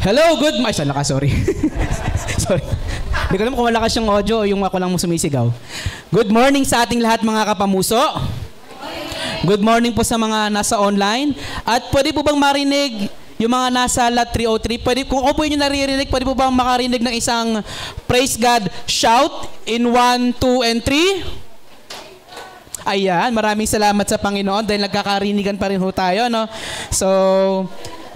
Hello, good morning. Ay, lakas, sorry. Sorry. Hindi ko alam kung malakas yung audio o yung ako lang mo sumisigaw. Good morning sa ating lahat mga kapamuso. Good morning po sa mga nasa online. At pwede po bang marinig yung mga nasa lot 303? Pwede, kung po yun naririnig, pwede po bang makarinig ng isang praise God shout in 1, 2, and 3? Ayan, maraming salamat sa Panginoon dahil nagkakarinigan pa rin ho tayo, no? So,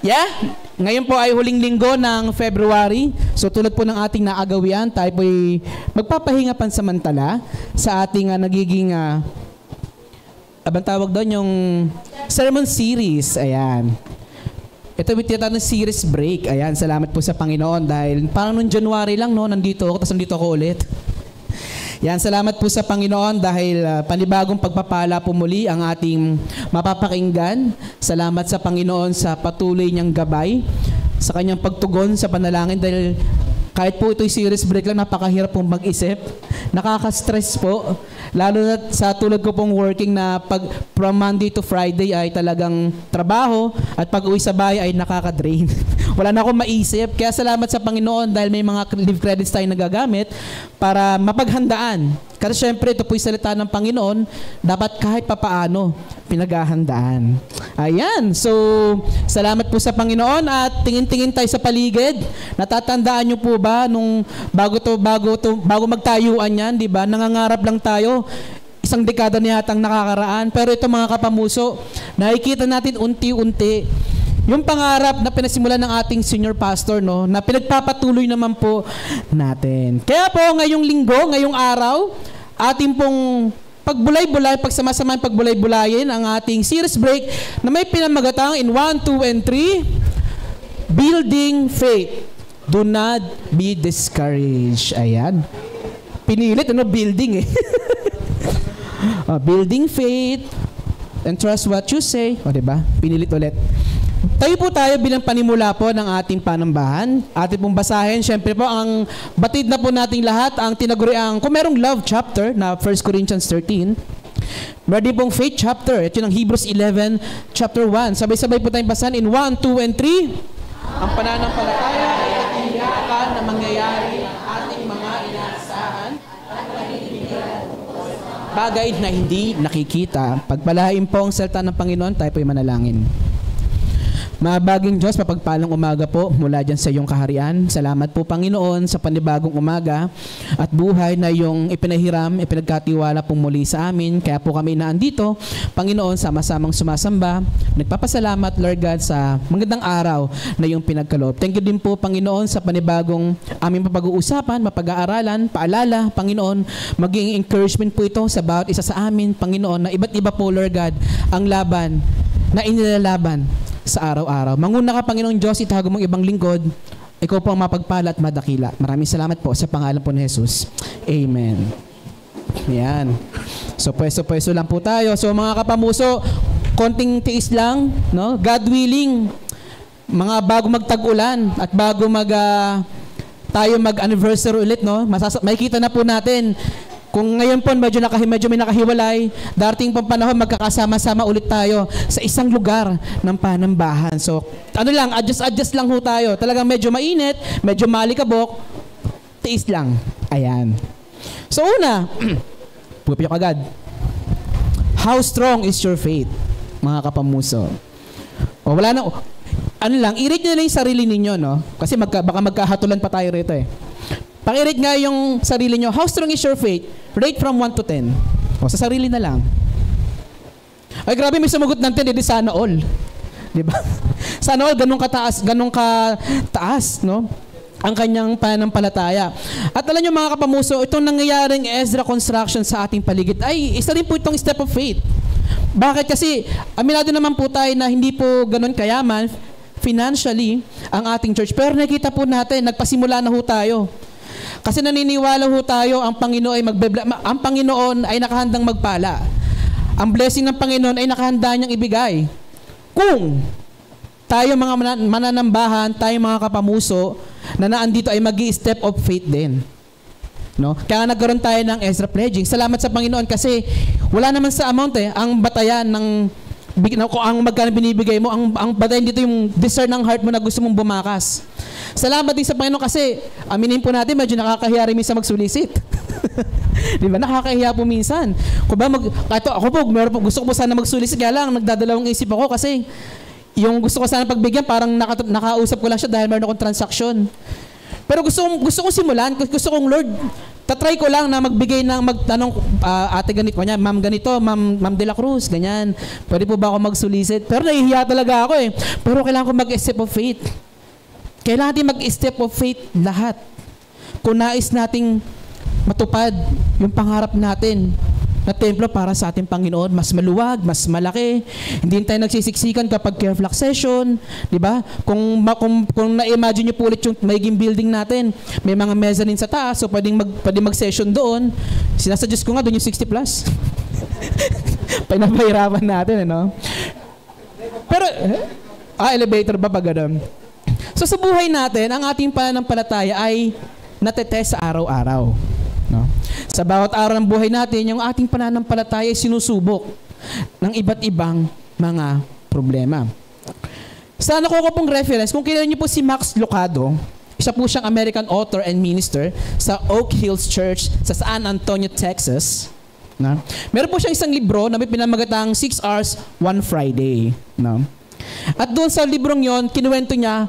yeah. Ngayon po ay huling linggo ng February. So tulad po ng ating naagawian, tayo po ay magpapahinga pansamantala sa ating nagiging abang tawag doon yung sermon series. Ayan. Ito yung tinatawag ng series break. Ayan, salamat po sa Panginoon dahil parang noong January lang, no, nandito ako, tapos nandito ako ulit. Yan, salamat po sa Panginoon dahil panibagong pagpapala po muli ang ating mapapakinggan. Salamat sa Panginoon sa patuloy niyang gabay, sa kanyang pagtugon sa panalangin dahil kahit po ito'y series break lang, napakahirap pong mag-isip. Nakaka-stress po. Lalo na sa tulad ko pong working na pag from Monday to Friday ay talagang trabaho at pag uwi sa bahay ay nakaka-drain. Wala na akong maisip. Kaya salamat sa Panginoon dahil may mga leave credits tayo nagagamit para mapaghandaan. Kasi syempre ito po'y salita ng Panginoon, dapat kahit papaano pinaghahandaan. Ayan. So, salamat po sa Panginoon at tingin-tingin tayo sa paligid. Natatandaan niyo po ba nung bago magtayuan yan, di ba? Nangangarap lang tayo. Isang dekada na yatang nakakaraan. Pero ito mga kapamuso, nakikita natin unti-unti yung pangarap na pinasimulan ng ating senior pastor, no, na pinagpapatuloy naman po natin. Kaya po ngayong linggo, ngayong araw, ating pong pagbulay-bulay, pagsama-samahin pagbulay-bulayin ang ating series break na may pinamagatang in 1, 2, and 3, Building Faith. Do not be discouraged. Ayan. Pinilit, building eh. Building faith and trust what you say. O, diba? Pinilit ulit. Tayo po tayo bilang panimula po ng ating panambahan. Ating pong basahin, syempre po, ang batid na po nating lahat, ang tinaguriang, kung merong love chapter na 1 Corinthians 13, meron din pong faith chapter, ito yung Hebrews 11, chapter 1. Sabay-sabay po tayong basahin in 1, 2, and 3. Ang pananampalataya ay ating yakan na mangyayari ang ating mga inaasahan at bagay na hindi nakikita. Pagpalain po ang salita ng Panginoon, tayo po'y manalangin. Mabaging Diyos, mapagpalang umaga po mula dyan sa iyong kaharian. Salamat po Panginoon sa panibagong umaga at buhay na iyong ipinahiram, ipinagkatiwala po muli sa amin. Kaya po kami naandito, Panginoon, sama-samang sumasamba. Nagpapasalamat, Lord God, sa magandang araw na iyong pinagkaloob. Thank you din po, Panginoon, sa panibagong aming mapag-uusapan, mapag-aaralan, paalala, Panginoon, maging encouragement po ito sa bawat isa sa amin, Panginoon, na iba't iba po, Lord God, ang laban na inilalaban sa araw-araw. Manguna ka, Panginoong Diyos, itago mong ibang lingkod. Ikaw po ang mapagpala at madakila. Maraming salamat po sa pangalan po ni Jesus. Amen. Yan. So, pwesto-pwesto lang po tayo. So, mga kapamuso, konting tiis lang, no? God willing, mga bago magtag-ulan at bago tayo mag-anniversary ulit, no? Makikita na po natin kung ngayon po medyo may nakahiwalay, darating pong panahon magkakasama-sama ulit tayo sa isang lugar ng panambahan. So, adjust lang ho tayo. Talagang medyo mainit, medyo malikabok, tiis lang. Ayan. So, una, pupiyok agad. How strong is your faith, mga kapamuso? O, wala na, i-rate nyo na yung sarili ninyo, no? Kasi baka magkahatulan pa tayo rito eh. Paki-rate nga yung sarili nyo. How strong is your faith? Rate from 1 to 10. O, sa sarili na lang. Ay, grabe, may sumagot ng 10, edi sana all. Diba? Sana all, ganun kataas, no? Ang kanyang pananampalataya. At alam nyo mga kapamuso, itong nangyayaring Ezra construction sa ating paligid ay isa rin po itong step of faith. Bakit? Kasi aminado naman po tayo na hindi po ganun kayaman financially ang ating church. Pero nakita po natin, nagpasimula na ho tayo. Kasi naniniwala ho tayo, ang Panginoon ay nakahanda magpala. Ang blessing ng Panginoon ay nakahanda niyang ibigay. Kung tayo mga mananambahan, tayo mga kapamuso, na naandito ay mag-i-step of faith din. No? Kaya nagkaroon tayo ng Ezra pledging. Salamat sa Panginoon kasi wala naman sa amount ang batayan ng Kung ang magkano binibigay mo, ang batayan dito yung desire ng heart mo na gusto mong bumakas. Salamat din sa Panginoon kasi, aminin po natin, medyo nakakahiya rin minsan magsulisit. Di ba? Nakakahiya po minsan. Kung ba, kahit ako po, gusto ko po sana magsulisit, kaya lang, nagdadalawang isip ako kasi yung gusto ko sana pagbigyan, parang nakausap ko lang siya dahil meron akong transaksyon. Pero gusto kong simulan, gusto kong Lord, tatry ko lang na magbigay ng magtanong, ate ganito, kanya, ma'am ganito, ma'am De La Cruz, ganyan. Pwede po ba ako magsulisit? Pero nahihiya talaga ako eh. Pero kailangan ko mag-step of faith. Kailangan natin mag-step of faith lahat. Kung nais nating matupad yung pangarap natin na templo para sa ating Panginoon, mas maluwag, mas malaki. Hindi tayo nagsisiksikan kapag care flax session, di ba? Kung na-imagine niyo po ulit yung magiging building natin, may mga mezzanine sa taas, so pwedeng mag-session doon. Sinasuggest ko nga doon yung 60 plus. Pinapahirapan natin, ano? Pero, elevator ba pag gano'n? So sa buhay natin, ang ating pananampalataya ay natetest sa araw-araw. No? Sa bawat araw ng buhay natin, yung ating pananampalataya ay sinusubok ng iba't ibang mga problema. Sa nakuha ko pong reference, kung kilala niyo po si Max Lucado, isa po siyang American author and minister sa Oak Hills Church sa San Antonio, Texas. No? Meron po siyang isang libro na may pinamagatang 6 Hours, 1 Friday. No? At doon sa librong yon, kinuwento niya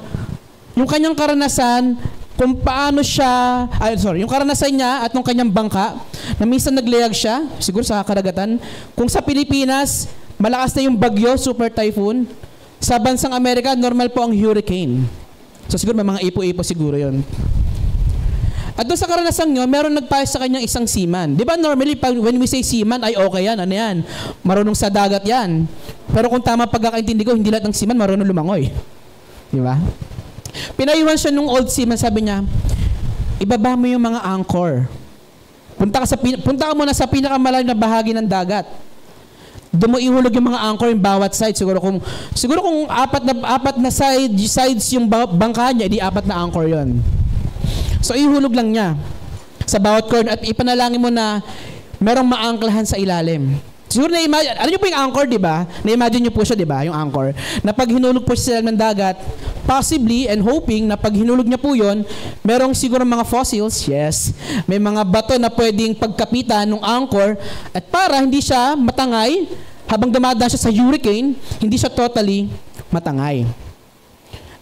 yung kanyang karanasan kung paano siya, yung karanasan niya at ng kanyang bangka, na minsan naglayag siya, siguro sa karagatan, kung sa Pilipinas, malakas na yung bagyo, super typhoon, sa bansang Amerika, normal po ang hurricane. So siguro may mga ipo-ipo siguro yon. At doon sa karanasan nyo, meron nagpayos sa kanyang isang seaman. Di ba normally, when we say seaman, ay okay yan, ano yan, marunong sa dagat yan. Pero kung tama pagkakaintindi ko, hindi lahat ng seaman marunong lumangoy. Di ba? Pinayuhan siya nung old seaman, sabi niya, ibaba mo yung mga anchor. Punta ka muna sa pinakamalalim na bahagi ng dagat. Doon mo ihulog yung mga anchor yung bawat side. Siguro kung apat na sides yung bangka niya, di 4 na anchor yon. So ihulog lang niya sa bawat corner at ipanalangin mo na merong maangklahan sa ilalim. Siguro na-imagine, ano nyo po yung anchor, di ba? Na-imagine nyo po siya, di ba? Yung anchor. Na pag hinulog po siya ng dagat, possibly and hoping na pag hinulog niya po yun, merong siguro mga fossils, yes. May mga bato na pwedeng pagkapitan ng anchor at para hindi siya matangay, habang dumadaan siya sa hurricane, hindi siya totally matangay.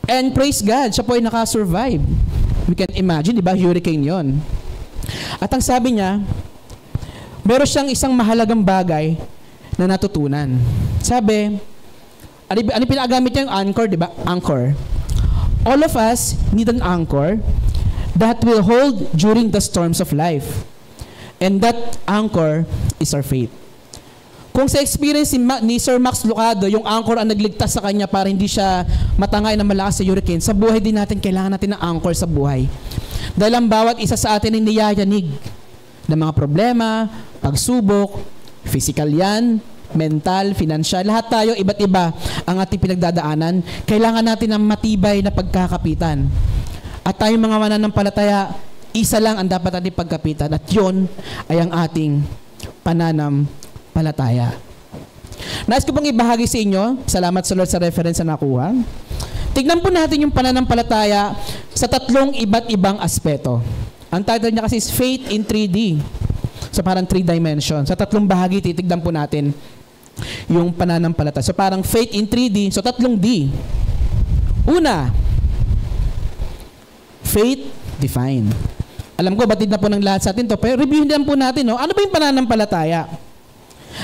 And praise God, siya po ay nakasurvive. We can imagine, di ba? Hurricane yon. At ang sabi niya, meron siyang isang mahalagang bagay na natutunan. Sabi, ano pinagamit niya yung anchor, di ba? Anchor. All of us need an anchor that will hold during the storms of life. And that anchor is our faith. Kung sa experience ni Sir Max Lucado, yung anchor ang nagligtas sa kanya para hindi siya matangay na malakas sa hurricane, sa buhay din natin, kailangan natin ng anchor sa buhay. Dahil ang bawat isa sa atin ay niyayanig ng mga problema, pagsubok, physical yan, mental, financial, lahat tayo, iba't iba ang ating pinagdadaanan. Kailangan natin ng matibay na pagkakapitan. At tayong mga mananampalataya, isa lang ang dapat ating pagkapitan at yun ay ang ating pananampalataya. Nais ko pong ibahagi sa inyo, salamat sa Lord sa reference na nakuha. Tignan po natin yung pananampalataya sa 3 iba't ibang aspeto. Ang title niya kasi is Faith in 3D. So parang 3 dimensions. Sa 3 bahagi, titignan po natin yung pananampalataya. So parang faith in 3D. So 3D. Una, faith defined. Alam ko, batid na po ng lahat sa atin to. Pero reviewin din po natin, no? Ano ba yung pananampalataya?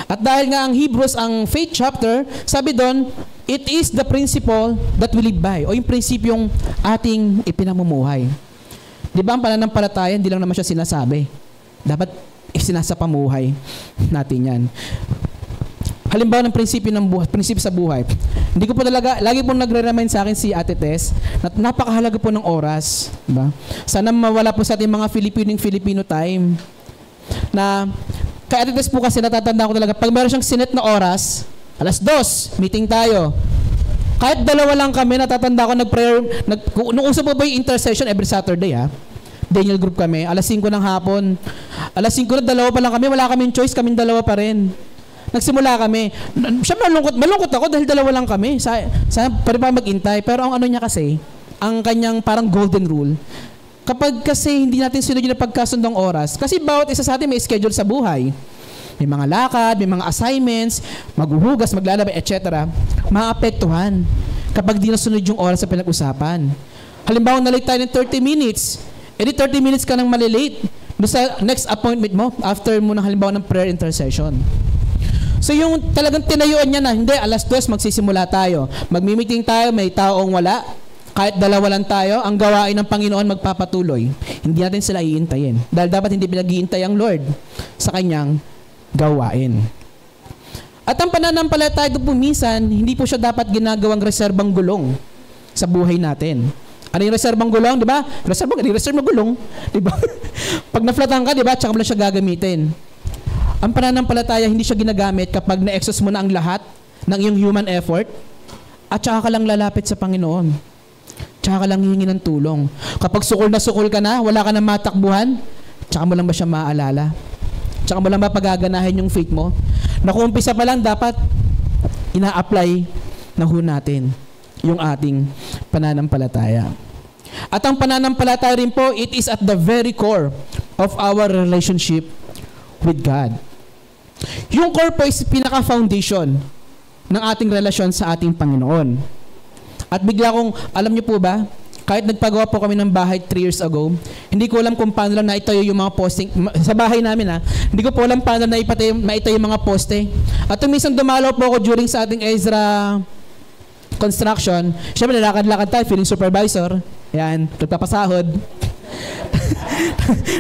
At dahil nga ang Hebrews, ang faith chapter, sabi doon, it is the principle that we live by. O yung prinsipyong ating ipinamumuhay. Di ba ang pananampalataya, hindi lang naman siya sinasabi. Dapat isinasapamuhay natin yan. Halimbawa ng prinsipyo sa buhay. Hindi ko po talaga, lagi pong nagre-remind sa akin si Ate Tess na napakahalaga po ng oras. Diba? Sana mawala po sa ating mga Filipino time. Na, kay Ate Tess po kasi natatanda ko talaga, pag meron siyang sinet na oras, 2:00, meeting tayo. Kahit 2 lang kami, natatanda ko nag-prayer, nung uso po ba yung intercession every Saturday, ha? Daniel group kami, 5:00 ng hapon. 5:00 na, 2 pa lang kami, wala kaming choice, kaming 2 pa rin. nagsimula kami. Siyempre malungkot ako dahil dalawa lang kami. Sana pwede pa mag-intay. Pero ang ano niya kasi, ang kanyang parang golden rule, kapag kasi hindi natin sunod yung pagkasundong oras, kasi bawat isa sa atin may schedule sa buhay. May mga lakad, may mga assignments, maghuhugas, maglalaba, etc. Maapektuhan kapag di nasunod yung oras sa pinag-usapan. Halimbawa, na-late tayo ng 30 minutes. Edi 30 minutes ka nang malilate sa next appointment mo after mo ng halimbawa ng prayer intercession. So yung talagang tinayuan niya na, hindi, 2:00 magsisimula tayo. Magmi-meeting tayo, may taong wala. Kahit dalawa lang tayo, ang gawain ng Panginoon magpapatuloy. Hindi natin sila iintayin. Dahil dapat hindi pinag-iintay ang Lord sa kanyang gawain. At ang pananampalataya po minsan, hindi po siya dapat ginagawang reserbang gulong sa buhay natin. Ano yung reserbang gulong, di ba? Reserbang gulong, di ba? Pag na-flatan ka, di ba? Tsaka mo lang siya gagamitin. Ang pananampalataya, hindi siya ginagamit kapag na-exhaust mo na ang lahat ng iyong human effort at tsaka ka lang lalapit sa Panginoon. Tsaka ka lang hihingi ng tulong. Kapag sukol ka na, wala ka na matakbuhan, tsaka mo lang ba siya maaalala? Tsaka mo lang ba pagaganahin yung faith mo? Na kung umpisa pa lang, dapat ina-apply na ho natin yung ating pananampalataya. At ang pananampalataya rin po, it is at the very core of our relationship with God. Yung core po is pinaka-foundation ng ating relasyon sa ating Panginoon. At bigla kong, alam niyo po ba, kahit nagpagawa po kami ng bahay 3 years ago, hindi ko alam kung paano lang naitayo yung mga posting, sa bahay namin hindi ko po alam paano naitayo yung mga poste. At minsan dumalaw po ako during sa ating Ezra construction. Siyempre, nalakad-lakad tayo, feeling supervisor. Yan, nagpapasahod.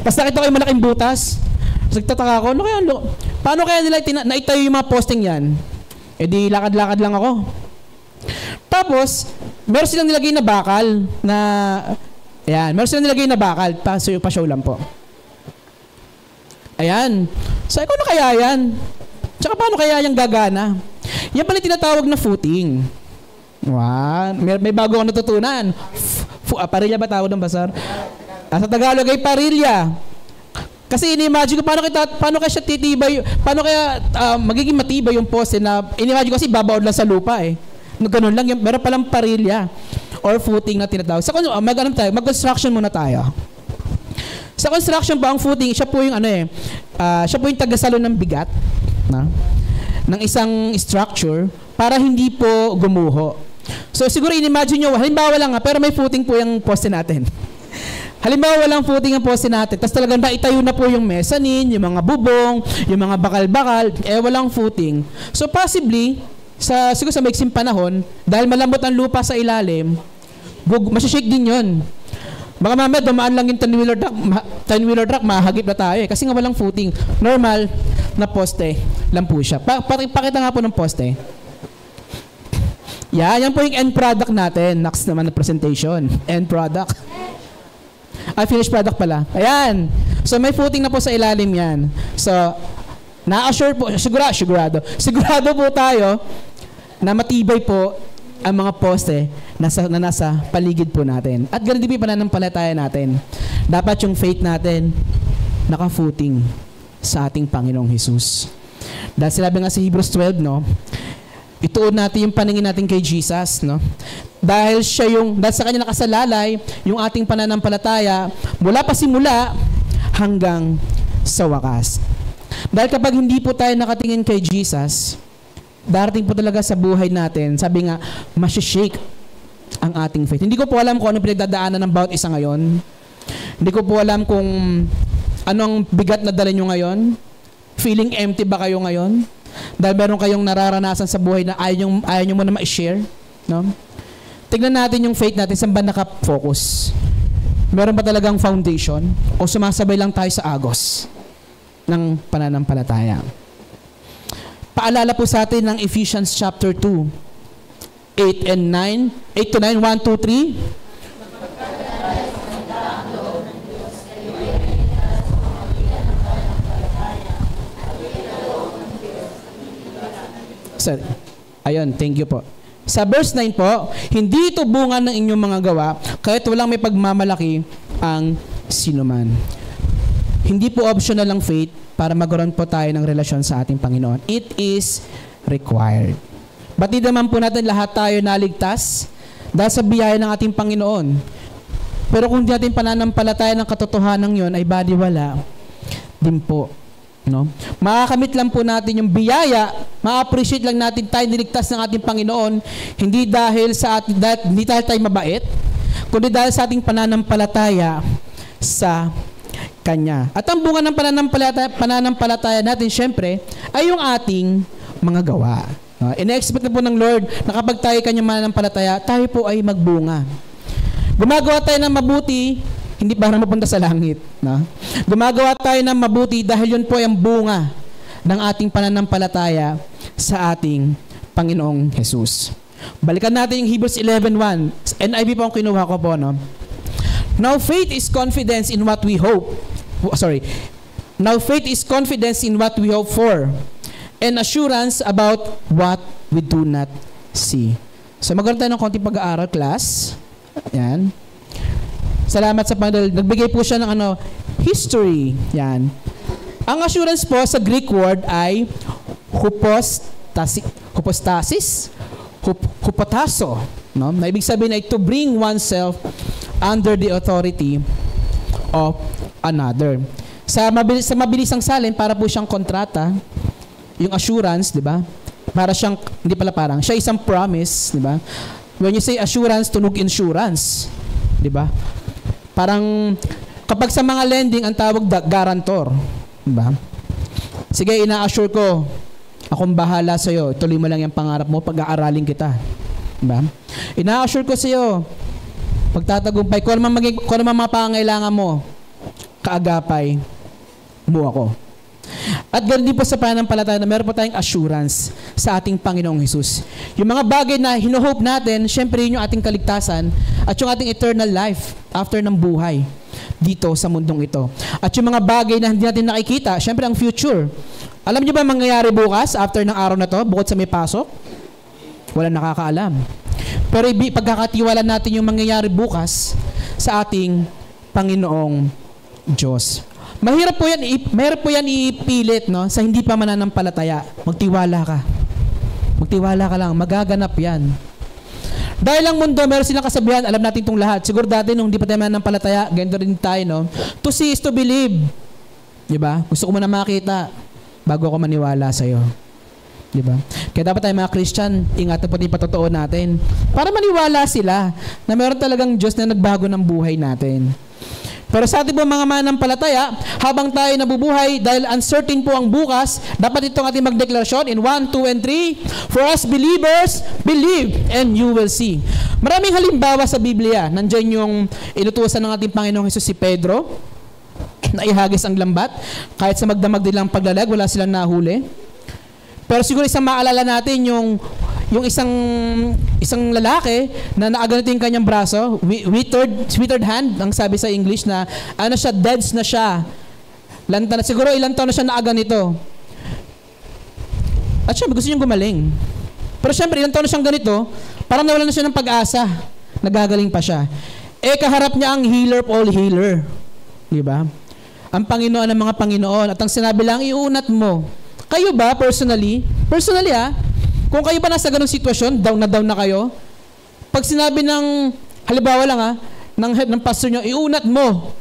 Tapos nakita ko yung malaking butas. Tapos nagtataka ako, paano kaya nila naitayo yung mga posting yan? E di lakad-lakad lang ako. Tapos, meron silang nilagay na bakal na, ayan, meron silang nilagay na bakal, pa-show lang po. Ayan. So, ano kaya yan? Tsaka paano kaya yung gagana? Yan pala tinatawag na footing. Wow. May bago akong natutunan. Parilya ba tawag ng basar? Sa Tagalog ay parilya. Kasi ini-imagine ko paano kaya siya titibay, paano kaya magiging matibay yung poste na ini-imagine ko kasi babaod lang sa lupa eh. Ganun lang, meron palang parilya or footing na tinatawag. Mag-construction muna tayo. Sa construction ba ang footing, siya po yung siya po yung tagasalo ng bigat ng isang structure para hindi po gumuho. So siguro in-imagine nyo, halimbawa lang pero may footing po yung poste natin. Halimbawa walang footing ang poste natin, tapos talagang itayo na po yung mezzanine, yung mga bubong, yung mga bakal-bakal, walang footing. So possibly, siguro sa maiksing panahon, dahil malambot ang lupa sa ilalim, masishake din yun. Baka mamaya dumaan lang yung 10-wheeler truck, mahagip na tayo kasi nga walang footing. Normal na poste lang po siya. Pakita nga po ng poste. Yan po yung end product natin. Next naman na presentation. End product. Finished product pala. Ayan. So may footing na po sa ilalim yan. So, na-assure po, sigurado po tayo na matibay po ang mga poste na nasa paligid po natin. At ganun din po yung pananampalataya natin. Dapat yung faith natin naka-footing sa ating Panginoong Jesus. Dahil sinabi nga sa Hebrews 12, ituon natin yung paningin natin kay Jesus, Dahil dahil sa kanya nakasalalay yung ating pananampalataya mula pa simula hanggang sa wakas. Dahil kapag hindi po tayo nakatingin kay Jesus, darating po talaga sa buhay natin, sabi nga, masishake ang ating faith. Hindi ko po alam kung ano pinagdadaanan ng bawat isa ngayon. Hindi ko po alam kung anong bigat na dala nyo ngayon. Feeling empty ba kayo ngayon? Dahil meron kayong nararanasan sa buhay na ayaw nyo muna ma-share. Tignan natin yung faith natin, saan ba nakafocus? Meron ba talagang foundation? O sumasabay lang tayo sa agos ng pananampalataya? Paalala po sa atin ng Ephesians chapter 2, 8 and 9. 8 to 9, 1, 2, 3. Ayun, thank you po. Sa verse 9 po, hindi ito bunga ng inyong mga gawa, kahit walang may pagmamalaki ang sinuman. Hindi po optional ang faith, para magkaroon po tayo ng relasyon sa ating Panginoon. It is required. Ba't di naman po natin lahat tayo naligtas dahil sa biyaya ng ating Panginoon? Pero kung di natin pananampalataya ng katotohanan yon, ay baliwala din po. No? Makakamit lang po natin yung biyaya, ma-appreciate lang natin tayo niligtas ng ating Panginoon, hindi dahil tayo mabait, kundi dahil sa ating pananampalataya sa Kanya. At ang bunga ng pananampalataya natin, syempre, ay yung ating mga gawa. Ina-expect na po ng Lord na kapag tayo Kanyang mananampalataya, tayo po ay magbunga. Gumagawa tayo ng mabuti, hindi para mapunta sa langit. No? Gumagawa tayo ng mabuti dahil yun po ay ang bunga ng ating pananampalataya sa ating Panginoong Jesus. Balikan natin yung Hebrews 11:1. NIV po ang kinuha ko po. No? Now faith is confidence in what we hope. Now faith is confidence in what we hope for, and assurance about what we do not see. So magkaroon tayo ng konting pag-aaral, class. Yan. Salamat sa Panginoon. Nagbigay po siya ng history. Yan. Ang assurance po sa Greek word ay hupotasso. No? Na ibig sabihin ay to bring oneself under the authority of another. Sa mabilisang salin, para po siyang kontrata, yung assurance, di ba? Para siyang, siya isang promise, di ba? When you say assurance, tunog insurance, di ba? Parang, kapag sa mga lending, ang tawag guarantor, di ba? Sige, ina-assure ko, akong bahala sa'yo, tuloy mo lang yung pangarap mo, pag-aaralin kita, di ba? Ina-assure ko sa'yo, pagtatagumpay, kung ano mga pangangailangan mo, kaagapay mo ako. At ganoon din po sa pananampalataya na meron po tayong assurance sa ating Panginoong Hesus. Yung mga bagay na hino-hope natin, syempre yun yung ating kaligtasan at yung ating eternal life after ng buhay dito sa mundong ito. At yung mga bagay na hindi natin nakikita, syempre ang future. Alam niyo ba mangyayari bukas after ng araw na to, bukod sa may pasok? Walang nakakaalam. Pero pagkakatiwala natin yung mangyayari bukas sa ating Panginoong Diyos. Mahirap po yan ipilit, no? Sa hindi pa mananampalataya. Magtiwala ka. Magtiwala ka lang. Magaganap yan. Dahil ang mundo, meron silang kasabihan, alam natin itong lahat. Siguro dati nung hindi pa tayo mananampalataya, ganito rin tayo, no? To see is to believe. Diba? Gusto ko muna makita bago ako maniwala sa'yo. Diba? Kaya dapat tayo mga Christian, ingatan po din patotoo natin para maniwala sila na meron talagang Diyos na nagbago ng buhay natin. Pero sa ating po mga mananampalataya, habang tayo nabubuhay dahil uncertain po ang bukas, dapat itong ating magdeklarasyon in 1, 2, and 3. For us believers, believe and you will see. Maraming halimbawa sa Biblia. Nandiyan yung inutusan ng ating Panginoong Hesus si Pedro na ihagis ang lambat. Kahit sa magdamag nilang paglalag, wala silang nahuli. Pero siguro isang maalala natin yung isang lalaki na naaganito yung kanyang braso, withered hand, ang sabi sa English na dead na siya. Siguro ilang taon na siya naaganito. At syempre gusto niyang gumaling. Pero syempre ilang taon na siyang ganito, parang nawalan na siya ng pag-asa. Nagagaling pa siya. Kaharap niya ang healer of all healer. Di ba? Ang Panginoon ng mga Panginoon. At ang sinabi lang, iunat mo. Kayo ba, personally, kung kayo ba nasa ganung sitwasyon, down na kayo, pag sinabi ng, halimbawa lang ng pastor nyo, iunat mo.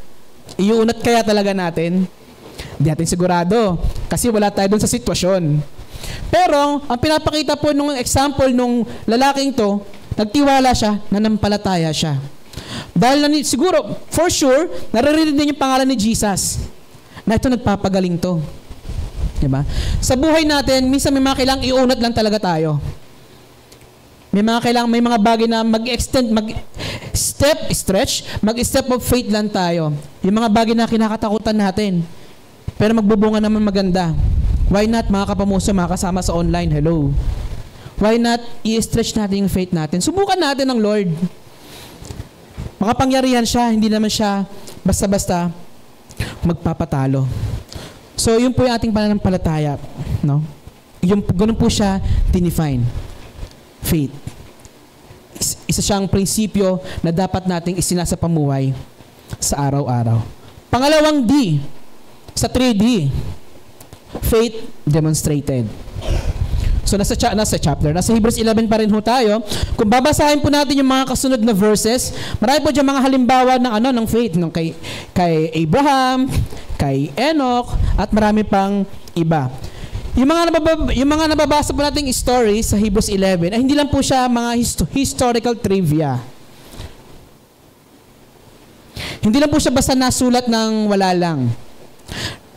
Iunat kaya talaga natin? Hindi natin sigurado. Kasi wala tayo dun sa sitwasyon. Pero, ang pinapakita po nung example nung lalaking to, nagtiwala siya, nanampalataya siya. Dahil siguro, for sure, naririnig din yung pangalan ni Jesus na ito nagpapagaling to. Diba? Sa buhay natin, minsan may mga kailangang iunat lang talaga tayo. May mga bagay na mag-step of faith lang tayo. Yung mga bagay na kinakatakutan natin. Pero magbubunga naman maganda. Why not, mga kapamuso, mga kasama sa online, hello. Why not, i-stretch natin yung faith natin. Subukan natin ng Lord. Makapangyarihan siya, hindi naman siya basta-basta magpapatalo. So, yun po yung ating pananampalataya. No? Ganun po siya define. Faith. Isa siyang prinsipyo na dapat nating isinasapamuhay sa araw-araw. Pangalawang D, sa 3D. faith demonstrated. So nasa Hebrews 11 pa rin ho tayo. Kung babasahin po natin yung mga kasunod na verses, marami po dyan mga halimbawa ng faith, kay Abraham, kay Enoch, at marami pang iba. Yung mga nababasa po nating stories sa Hebrews 11 ay hindi lang po siya mga historical trivia. Hindi lang po siya basta nasulat ng wala lang.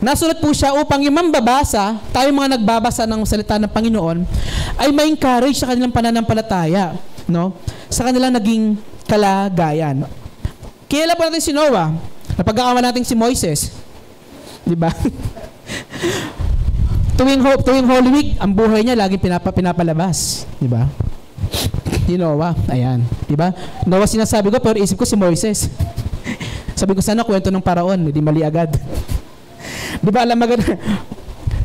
Nasulat po siya upang yung mambabasa, tayo mga nagbabasa ng salita ng Panginoon, ay ma-encourage sa kanilang pananampalataya, no? Sa kanilang naging kalagayan. Kilala po natin si Noah, napag-aama natin si Moises. Di ba? tuwing Holy Week, ang buhay niya laging pinapalabas. Di ba? Si Noah, ayan. Di ba? Noah sinasabi ko, pero isip ko si Moises. Sabi ko, sana kwento ng paraon, hindi mali agad. Di ba alam maganda?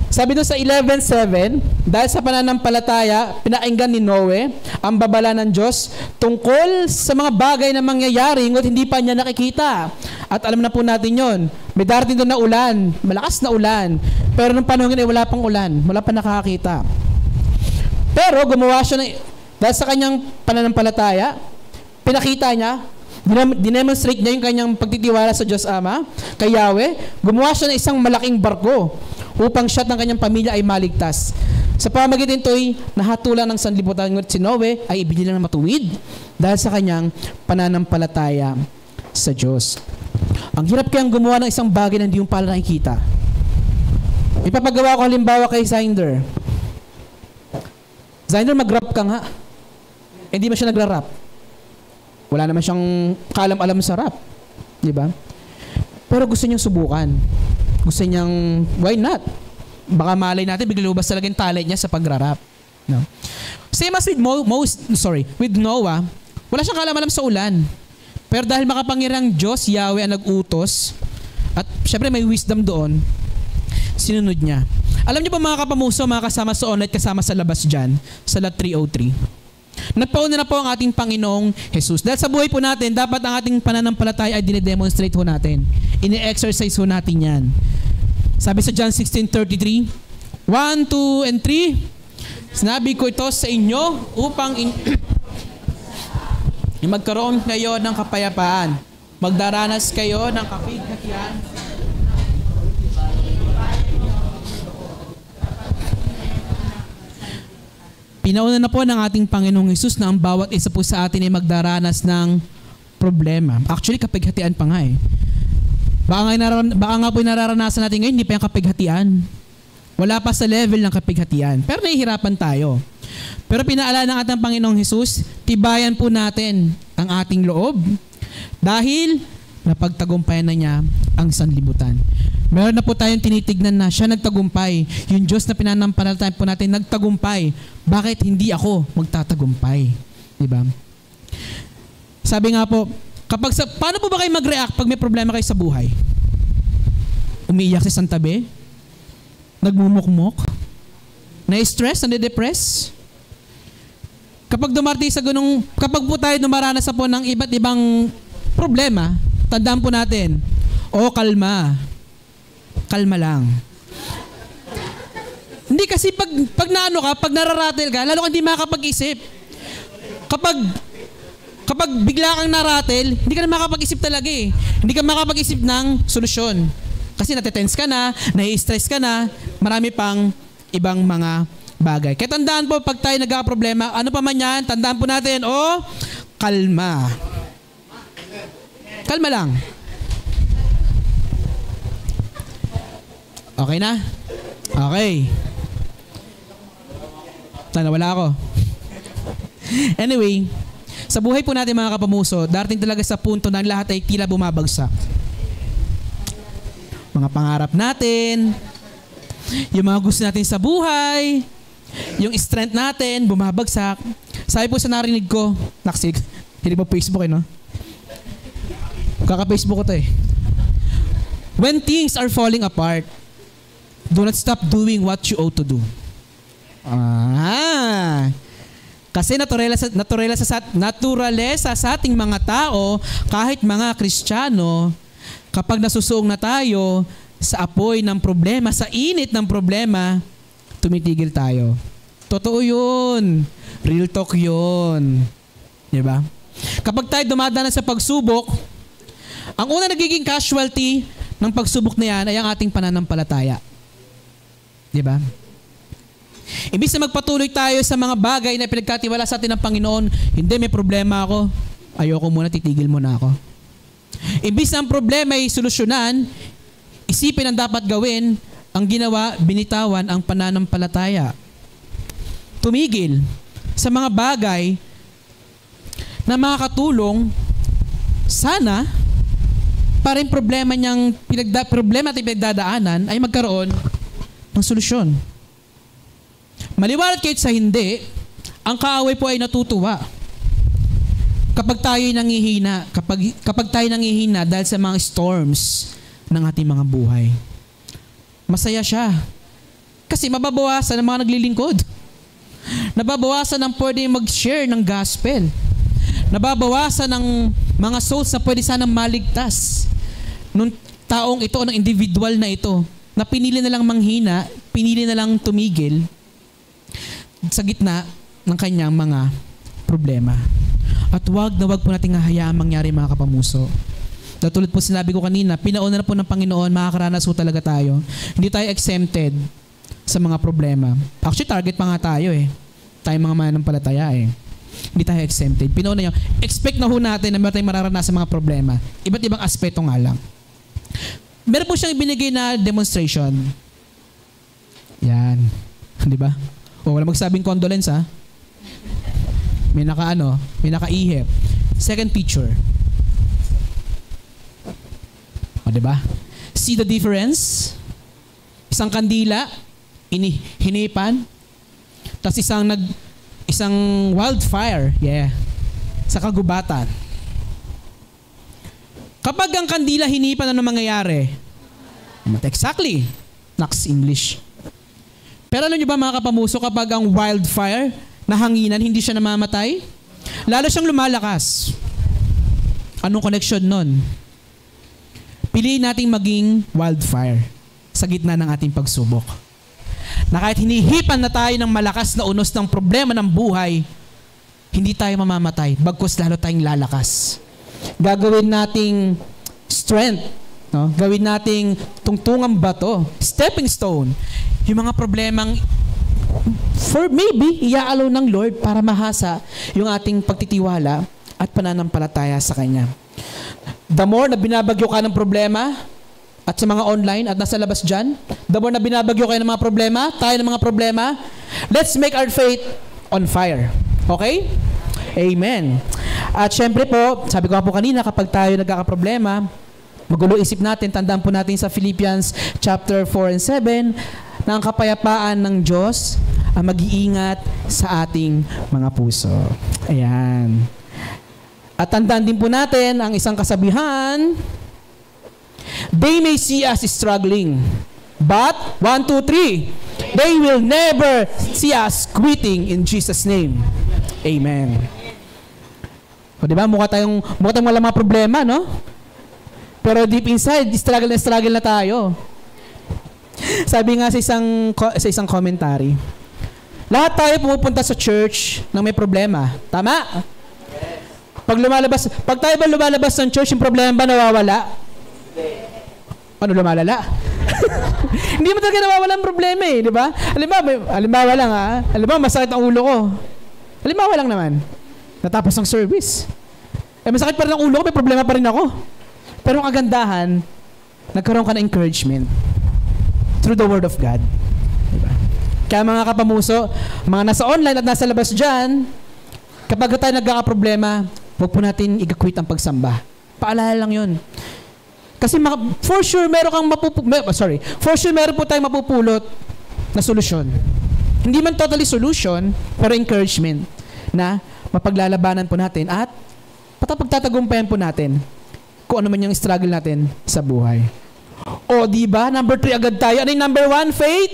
Sabi doon sa 11:7, dahil sa pananampalataya, pinakinggan ni Noe ang babala ng Diyos tungkol sa mga bagay na mangyayari ngunit hindi pa niya nakikita. At alam na po natin yon. May darating doon na ulan, malakas na ulan. Pero nung panahon ay wala pang ulan, wala pa nakakita. Pero gumawa siya dahil sa kanyang pananampalataya, pinakita niya, dinemonstrate niya yung kanyang pagtitiwala sa Diyos Ama, kay Yahweh, gumawa siya ng isang malaking barko upang siya at ng kanyang pamilya ay maligtas. Sa pamagitan ito'y nahatulan ng sanlibutan, ngunit si Noe ay ibinila ng matuwid dahil sa kanyang pananampalataya sa Diyos. Ang hirap kayang gumawa ng isang bagay na hindi yung pala nakikita. Ipapagawa ko halimbawa kay Zinder. Zinder, mag-rap ka nga. Hindi ba siya nagra-rap? Wala naman siyang kalam-alam sa rap. Di ba? Pero gusto niyang subukan. Gusto niyang, why not? Baka malay natin, bigla lumabas talaga yung talent niya sa pagra-rap. No? Same as with Noah, wala siyang kalam-alam sa ulan. Pero dahil makapangyarihang Diyos, Yahweh ang nag-utos, at syempre may wisdom doon, sinunod niya. Alam niyo ba mga kapamuso, mga kasama sa online, kasama sa labas dyan, sa lot 303, nagpauna na po ang ating Panginoong Jesus. Dahil sa buhay po natin, dapat ang ating pananampalataya ay dinedemonstrate ho natin. Ine-exercise ho natin yan. Sabi sa John 16:33, 1, 2, and 3, sinabi ko ito sa inyo upang magkaroon kayo ng kapayapaan. Magdaranas kayo ng kapighatian. Pinauna na po ng ating Panginoong Hesus na ang bawat isa po sa atin ay magdaranas ng problema. Actually, kapighatian pa nga eh. Baka nga po nararanasan natin ngayon, hindi pa yung kapighatian. Wala pa sa level ng kapighatian. Pero nahihirapan tayo. Pero pinaalala ng ating Panginoong Hesus, tibayan po natin ang ating loob dahil napagtagumpayan na niya ang sanlibutan. Meron na po tayong tinitignan na siya nagtagumpay. Yung Diyos na pinanampalataya po natin nagtagumpay. Bakit hindi ako magtatagumpay? Diba? Sabi nga po, paano po ba kayo mag-react pag may problema kayo sa buhay? Umiiyak sa isang tabi? Nagmumukmok? Na-stress? Na-depress? Kapag po tayo dumaranas po ng iba't ibang problema, tandaan po natin, kalma. Kalma lang. Hindi kasi pag nararatel ka, lalo kang hindi makakapag-isip. Kapag bigla kang naratel, hindi ka na makakapag-isip talaga eh. Hindi ka makakapag-isip ng solusyon. Kasi natetense ka na, nai-stress ka na, marami pang ibang mga bagay. Kaya tandaan po, pag tayo nagka-problema, ano pa man yan, tandaan po natin, kalma. Kalma lang. Okay na? Okay. Nawala ako. Anyway, sa buhay po natin mga kapamuso, darating talaga sa punto na lahat ay tila bumabagsak. Mga pangarap natin, yung mga gusto natin sa buhay, yung strength natin, bumabagsak. Sabi po sa narinig ko, naksig, hindi ba Facebook no? Kaka-Facebook ko to eh. When things are falling apart, do not stop doing what you ought to do. Kasi naturalesa sa ating mga tao, kahit mga Kristiyano, kapag nasusuong na tayo, sa apoy ng problema, sa init ng problema, tumitigil tayo. Totoo yun. Real talk yun. Diba? Kapag tayo dumadanas sa pagsubok, ang una nagiging casualty ng pagsubok na yan ay ang ating pananampalataya. Diba? Imbis na magpatuloy tayo sa mga bagay na pinagkatiwala sa atin ng Panginoon, hindi, may problema ako. Ayoko muna, titigil muna ako. Imbis na ang problema ay solusyonan, isipin ang dapat gawin, ang ginawa, binitawan ang pananampalataya. Tumigil sa mga bagay na makakatulong sana para yung problema niyang problema at pinagdadaanan ay magkaroon ng solusyon. Maliwanag kahit sa hindi, ang kaaway po ay natutuwa. Kapag tayo'y nangihina, kapag tayo nangihina dahil sa mga storms ng ating mga buhay. Masaya siya. Kasi mababawasan ang mga naglilingkod. Nababawasan ang pwede mag-share ng gospel. Nababawasan ang mga souls na pwede sanang maligtas. Nung taong ito, ng individual na ito, na pinili na lang manghina, pinili na lang tumigil sa gitna ng kanyang mga problema. At wag po nating hahayaang mangyari, mga kapamuso. Tulad po sinabi ko kanina, pinauna na po ng Panginoon, makakaranas po talaga tayo. Hindi tayo exempted sa mga problema. Actually, target pa nga tayo eh. Tayo mga mananampalataya eh. Hindi tayo exempted. Pinauna niyo, expect na ho natin na meron tayong mararanasan sa mga problema. Iba't ibang aspeto nga lang. Meron po siyang ibinigay na demonstration. Yan. Di ba? O, wala magsabing condolence ha. May nakaihip. Second picture. O, diba? See the difference? Isang kandila, hinipan, tapos isang wildfire, sa kagubatan. Kapag ang kandila hinipan, ano mangyayari? Exactly. Next English. Pero alam nyo ba, mga kapamuso, kapag ang wildfire, nahanginan, hindi siya namamatay? Lalo siyang lumalakas. Anong connection nun? Piliin nating maging wildfire sa gitna ng ating pagsubok. Na kahit hinihipan na tayo ng malakas na unos ng problema ng buhay, hindi tayo mamamatay, bagkus lalo tayong lalakas. Gagawin nating strength, no? Gawin nating tungtungang bato, stepping stone, yung mga problemang for maybe iaalaw ng Lord para mahasa yung ating pagtitiwala at pananampalataya sa Kanya. The more na binabagyo ka ng problema at sa mga online at nasa labas dyan, the more na binabagyo kayo ng mga problema, tayo ng mga problema, let's make our faith on fire. Okay? Amen. At syempre po, sabi ko po kanina, kapag tayo nagkakaproblema, magulo isip natin, tandaan po natin sa Philippians chapter 4 and 7, na ang kapayapaan ng Diyos ang mag-iingat sa ating mga puso. Ayan. At tandaan din po natin ang isang kasabihan, they may see us struggling, but 1, 2, 3, they will never see us quitting in Jesus' name. Amen. O diba, mukha tayong wala mga problema, no? Pero deep inside, struggle na tayo. Sabi nga sa isang commentary, lahat tayo pumupunta sa church nang may problema. Tama? Pag tayo ba lumalabas ng church, yung problema ba nawawala? Ano, lumalala? Hindi mo talaga nawawala ang problema eh, di ba? Halimbawa lang ha, masakit ang ulo ko. Halimbawa lang naman, natapos ang service. Masakit pa rin ang ulo ko, may problema pa rin ako. Pero ang kagandahan, nagkaroon ka ng encouragement through the Word of God. Diba? Kaya mga kapamuso, mga nasa online at nasa labas dyan, kapag tayo nagkakaproblema, huwag po natin i-quit ang pagsamba. Paalala lang yun. Kasi for sure meron po tayong mapupulot na solusyon. Hindi man totally solution, pero encouragement na mapaglalabanan po natin at pagtatagumpayan po natin kung ano man yung struggle natin sa buhay. O, di ba? Number 3 agad tayo. Ano yung number 1? Faith.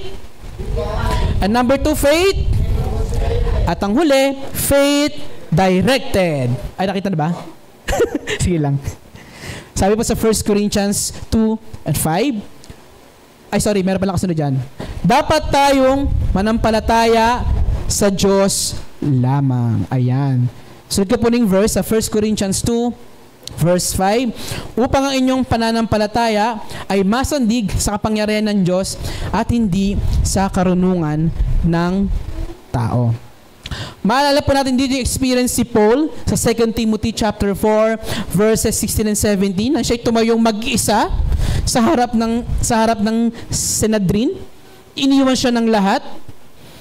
And number 2, faith. At ang huli, faith directed. Ay, nakita na ba? Sige lang. Sabi po sa 1 Corinthians 2 and 5, meron pala kasunod dyan. Dapat tayong manampalataya sa Diyos lamang. Ayan. Sunod ko po ng verse sa 1 Corinthians 2, verse 5, upang ang inyong pananampalataya ay masandig sa kapangyarihan ng Diyos at hindi sa karunungan ng tao. Maalala po natin dito yung experience si Paul sa 2 Timothy chapter 4 verses 16 and 17 na siya tumayong mag-isa sa harap ng Sanhedrin. Iniwan siya ng lahat.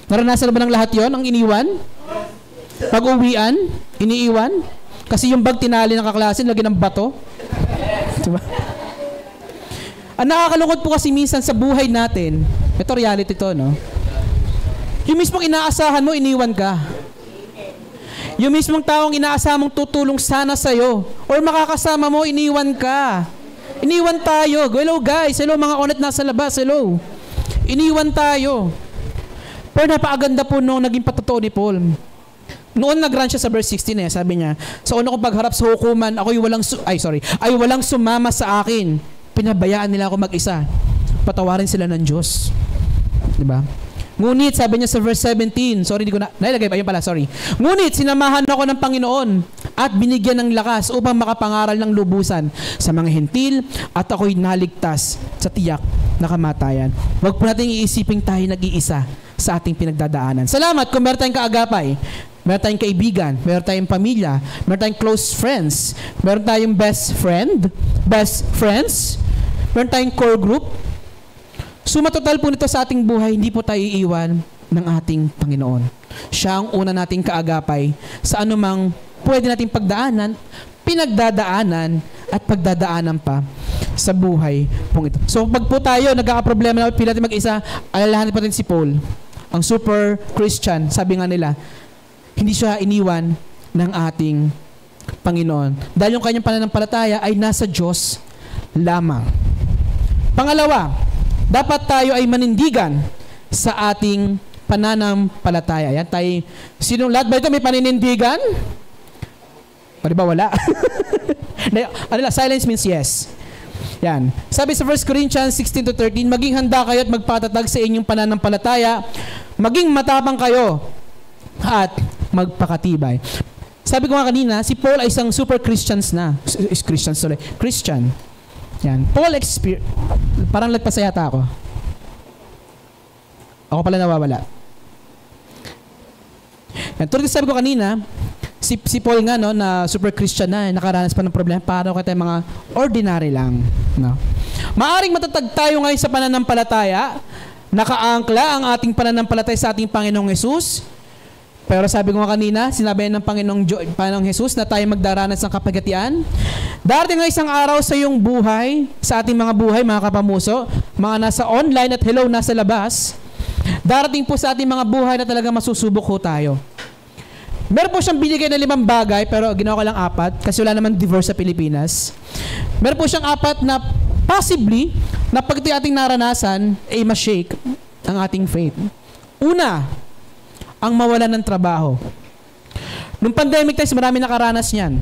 Naranasan ba ng lahat yon ang iniwan? Pag-uwian, iniiwan. Kasi yung bag tinali ng kaklase, lagi ng bato. Diba? Ang nakakalungkot po kasi minsan sa buhay natin, ito reality to, no? Yung mismong inaasahan mo, iniwan ka. Yung mismong taong inaasahan mong tutulong sana sa'yo, or makakasama mo, iniwan ka. Iniwan tayo. Hello guys, hello mga onet nasa labas, hello. Iniwan tayo. Pero napakaganda po nung naging patotoo ni Paul. Noon nag-run siya sa verse 16 sabi niya, sa una kong pagharap sa hukuman, ako'y walang sumama sa akin. Pinabayaan nila ako mag-isa. Patawarin sila ng Diyos. Diba? Ngunit, sabi niya sa verse 17, nailagay pa, yun pala, sorry. Ngunit, sinamahan ako ng Panginoon at binigyan ng lakas upang makapangaral ng lubusan sa mga hentil at ako'y naligtas sa tiyak na kamatayan. Huwag po natin iisiping tayo nag-iisa sa ating pinagdadaanan. Salamat kung meron tayong kaagapay. Meron tayong kaibigan, meron tayong pamilya, meron tayong close friends, meron tayong best friends, meron tayong core group. Sumatotal po nito sa ating buhay, hindi po tayo iiwan ng ating Panginoon. Siya ang una nating kaagapay sa anumang pwede nating pagdaanan, pinagdadaanan, at pagdadaanan pa sa buhay pong ito. So pag po tayo nagkakaproblema na pila natin mag-isa, alalahanin pa rin si Paul, ang super Christian, sabi nga nila, hindi siya iniwan ng ating Panginoon. Dahil yung kanyang pananampalataya ay nasa Diyos lamang. Pangalawa, dapat tayo ay manindigan sa ating pananampalataya. Yan tayo, sinong lahat ba ito may paninindigan? O di ba wala? Silence means yes. Yan. Sabi sa 1 Corinthians 16-13, maging handa kayo at magpatatag sa inyong pananampalataya, maging matapang kayo at magpakatibay. Sabi ko nga kanina, si Paul ay isang super Christian. Yan. Paul parang lagpasa yata ako. Ako pala nawawala. Yan. Tulad sabi ko kanina, si Paul nga no, na super Christian na, nakaranas pa ng problema, para tayo mga ordinary lang. No? Maaring matatag tayo ngayon sa pananampalataya, nakaangkla ang ating pananampalataya sa ating Panginoong Hesus. Pero sabi ko nga kanina, sinabi ng Panginoong Jesus na tayo magdaranas ng kapagatian. Darating nga isang araw sa iyong buhay, sa ating mga buhay, mga kapamuso, mga nasa online at hello, nasa labas. Darating po sa ating mga buhay na talaga masusubok ho tayo. Meron po siyang binigay na 5 bagay, pero ginawa ko lang 4 kasi wala naman divorce sa Pilipinas. Meron po siyang 4 na possibly, na pag ito ating naranasan, ay ma-shake ang ating faith. Una, ang mawalan ng trabaho. Nung pandemic times, marami nakaranas niyan.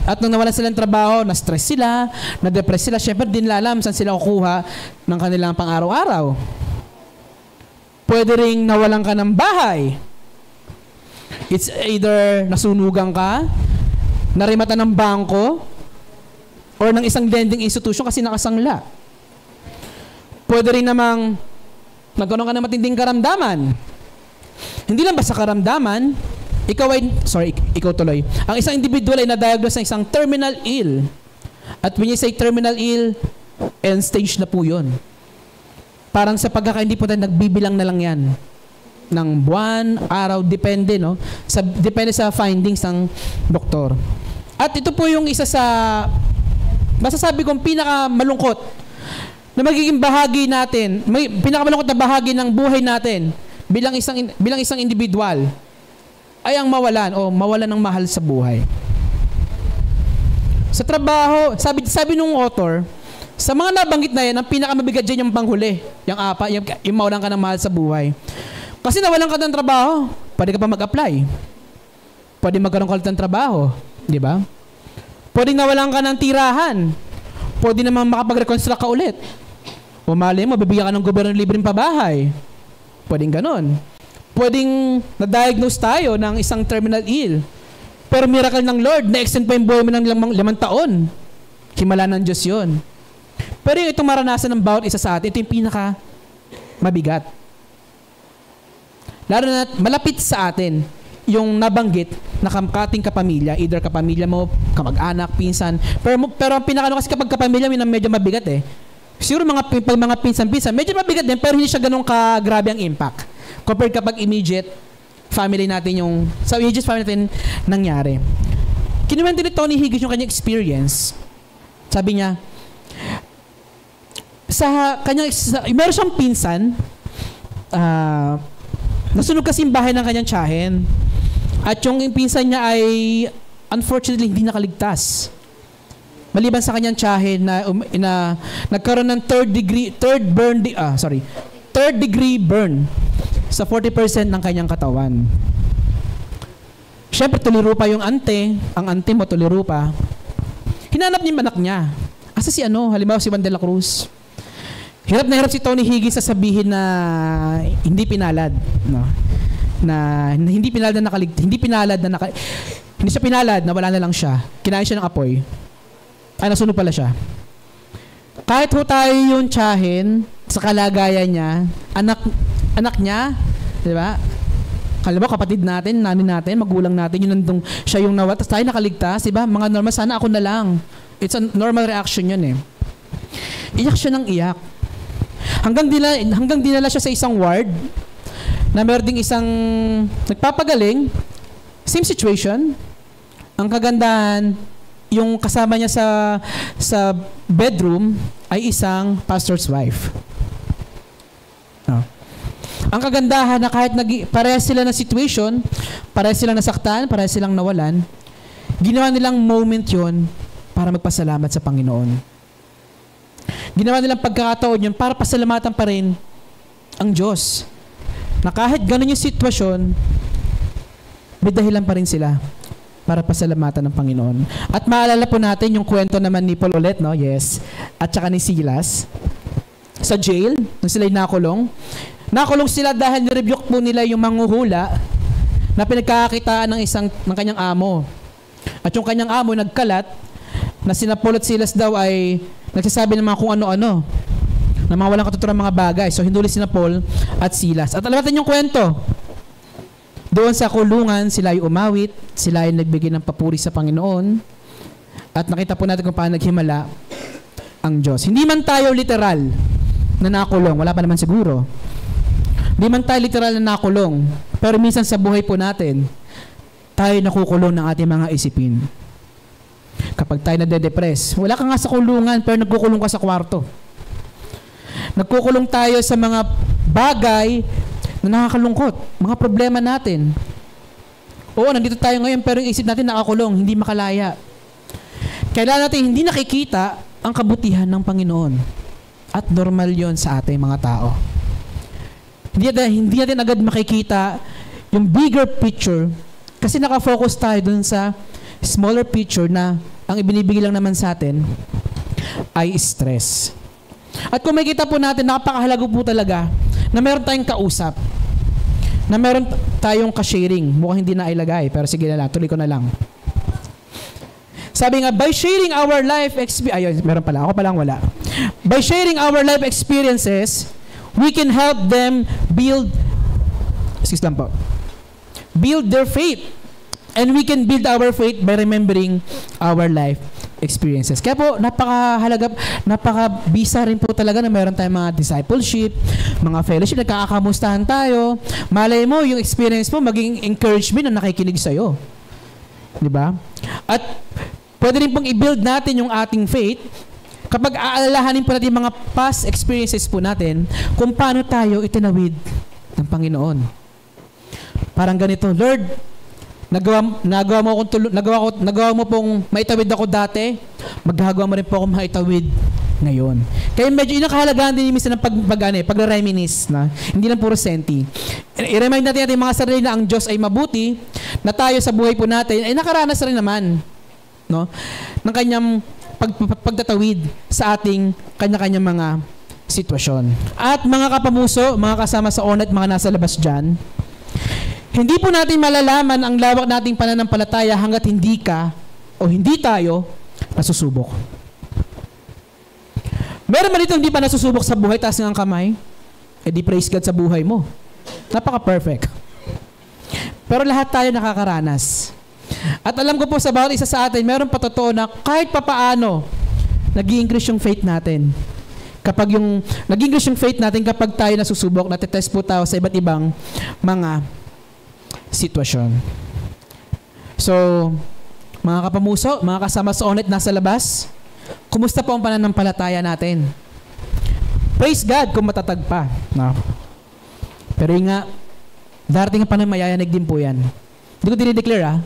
At nung nawalan sila ng trabaho, na-stress sila, na-depress sila, syempre din alam saan sila kukuha ng kanilang pang-araw-araw. Pwede ring nawalan ka ng bahay. It's either nasunugan ka, narimatan ng bangko, or ng isang lending institution kasi nakasangla. Pwede rin namang nagkaroon ka ng matinding karamdaman. Hindi lang basta karamdaman, ikaw tuloy. Ang isang individual ay na-diagnose ng isang terminal ill. At when you say terminal ill, end stage na po yun. Parang sa pagkakaindi po tayo, nagbibilang na lang yan. Ng buwan, araw, depende, no? Depende sa findings ng doktor. At ito po yung isa sa, masasabi kong pinakamalungkot na magiging bahagi natin, pinakamalungkot na bahagi ng buhay natin bilang isang individual ay ang mawalan ng mahal sa buhay. Sa trabaho, sabi nung author, sa mga nabanggit na yan, ang pinakamabigat dyan yung panghuli, yung mawalan ka ng mahal sa buhay. Kasi nawalan ka ng trabaho, pwede ka pa mag-apply. Pwede magkaroon ka ng trabaho, di ba? Pwede nawalan ka ng tirahan, pwede naman makapag-reconstruct ka ulit. O malay mo, bibigyan ka ng gobyerno ng libreng pabahay. Pwedeng ganon. Pwedeng na-diagnose tayo ng isang terminal ill. Pero miracle ng Lord, na-extend pa yung buhay mo ng 5 taon. Himala ng Diyos yun. Pero yung itong maranasan ng bawat isa sa atin, ito yung pinaka mabigat. Lalo na malapit sa atin yung nabanggit na kating kapamilya, either kapamilya mo, kamag-anak, pinsan. Pero ang pinakano kasi kapag kapamilya, medyo mabigat eh. Siguro pag mga pinsan-pinsan, medyo mabigat din, pero hindi siya ganun kagrabe ang impact. Compared kapag immediate family natin sa immediate family natin nangyari. Kinuwento ni Tony Higgins yung kanyang experience. Sabi niya, meron siyang pinsan, nasunog kasi yung bahay ng kanyang tiyahin. At yung pinsan niya ay unfortunately hindi nakaligtas. Maliban sa kanyang tiyahin na nagkaroon ng third degree burn sa 40% ng kanyang katawan. Siyempre, tuliro pa yung ante. Ang ante mo, tuliro pa. Hinanap niya yung anak niya. Asa si halimbawa si Juan de la Cruz. Hirap na hirap si Tony Higgins sasabihin na hindi pinalad. No? Na hindi pinalad na hindi siya pinalad na wala na lang siya. Kinain siya ng apoy. Nasunog pala siya. Kahit ho tayo yung tiyahin sa kalagayan niya, anak niya, di ba? Halimbawa, kapatid natin, nanin natin, magulang natin, yun nandung siya yung nawat, tapos tayo nakaligtas, di ba? Mga normal, sana ako na lang. It's a normal reaction yun eh. Iyak siya ng iyak. Hanggang dinala siya sa isang ward na meron ding isang nagpapagaling, same situation. Ang kagandahan, yung kasama niya sa bedroom ay isang pastor's wife. Ang kagandahan na kahit parehas sila na situation, parehas silang nasaktan, parehas silang nawalan, ginawa nilang moment yon para magpasalamat sa Panginoon. Ginawa nilang pagkakataon yun para pasalamatan pa rin ang Diyos. Na kahit ganun yung sitwasyon, may dahilan pa rin sila para pasalamatan ng Panginoon. At maalala po natin yung kwento naman ni Paul ulit, no? Yes. At saka ni Silas. Sa jail, nung sila'y nakulong. Nakulong sila dahil nirebuke po nila yung manghuhula na pinagkakakitaan ng kanyang amo. At yung kanyang amo nagkalat na sina Paul at Silas daw ay nagsasabi ng mga kung ano-ano, na mga walang katuturang mga bagay. So hinuli sina Paul at Silas. At alam natin yung kwento. Doon sa kulungan, sila ay umawit, sila ay nagbigay ng papuri sa Panginoon, at nakita po natin kung paano naghimala ang Diyos. Hindi man tayo literal na nakulong, wala pa naman siguro. Hindi man tayo literal na nakulong, pero minsan sa buhay po natin, tayo nakukulong ng ating mga isipin. Kapag tayo nade-depress, wala ka nga sa kulungan, pero nagkukulong ka sa kwarto. Nagkukulong tayo sa mga bagay na nakakalungkot, mga problema natin. Oo, nandito tayo ngayon pero yung isip natin nakakulong, hindi makalaya. Kailangan natin hindi nakikita ang kabutihan ng Panginoon. At normal yon sa ating mga tao. Hindi natin agad makikita yung bigger picture kasi nakafocus tayo dun sa smaller picture na ang ibinibigay lang naman sa atin ay stress. At kung makikita po natin, napakahalaga po talaga na meron tayong kausap, na meron tayong ka-sharing. Mukhang hindi na ilagay, pero sige na lang, tuloy ko na lang. Sabi nga, by sharing our life experience, meron pala, ako palang wala. By sharing our life experiences, we can help them build their faith. And we can build our faith by remembering our life experiences. Kaya po, napaka-bisa rin po talaga na meron tayong mga discipleship, mga fellowship, nagkakamustahan tayo. Malay mo, yung experience mo, maging encouragement na nakikinig sa'yo. Diba? At pwede rin pong i-build natin yung ating faith kapag aalalahanin po natin mga past experiences po natin kung paano tayo itinawid ng Panginoon. Parang ganito, Lord, nagawa mo pong maitawid ako dati, maghagawa mo rin po ako maitawid ngayon. Kaya medyo inakahalagaan din minsan ng pag-reminisce na hindi lang puro senti. I-remind natin mga sarili na ang Diyos ay mabuti, na tayo sa buhay po natin ay nakaranas rin naman, no, ng kanyang pagtatawid sa ating kanya-kanyang mga sitwasyon. At mga kapamuso, mga kasama sa ONET, mga nasa labas dyan, hindi po natin malalaman ang lawak nating pananampalataya hanggat hindi ka o hindi tayo nasusubok. Meron man dito hindi pa nasusubok sa buhay, taas ng kamay, di praise God sa buhay mo. Napaka-perfect. Pero lahat tayo nakakaranas. At alam ko po sa bawat isa sa atin, meron pa totoo na kahit papaano, nag-i-increase yung faith natin. Nag-i-increase yung faith natin kapag tayo nasusubok, natitest po tayo sa iba't ibang mga sitwasyon. So, mga kapamuso, mga kasama sa ONET nasa labas, kumusta po ang pananampalataya natin? Praise God kung matatag pa. No? Pero yun nga, darating pa ng mayayanig din po yan. Hindi ko dinideclare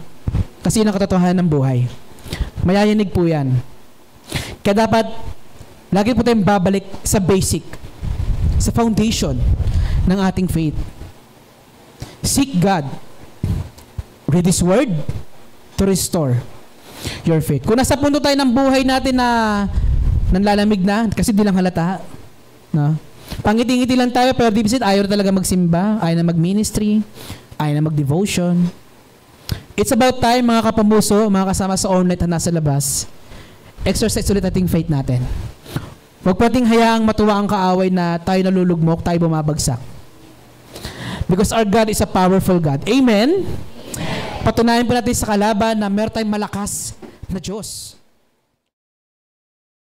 kasi yun ang katotohanan ng buhay. Mayayanig po yan. Kaya dapat, lagi po tayong babalik sa basic, sa foundation ng ating faith. Seek God. Read His Word to restore your faith. Kung nasa punto tayo ng buhay natin na nanlalamig na, kasi di lang halata, no? Pangiti-ngiti lang tayo, pero deep inside, ayaw talaga magsimba, ayaw na mag-ministry, ayaw na mag-devotion. It's about time, mga kapamuso, mga kasama sa ONET na nasa labas, exercise ulit ating faith natin. Huwag pating hayaang matuwa ang kaaway na tayo nalulugmok, tayo bumabagsak. Because our God is a powerful God. Amen? Patunayan po natin sa kalaban na meron tayong malakas na Diyos.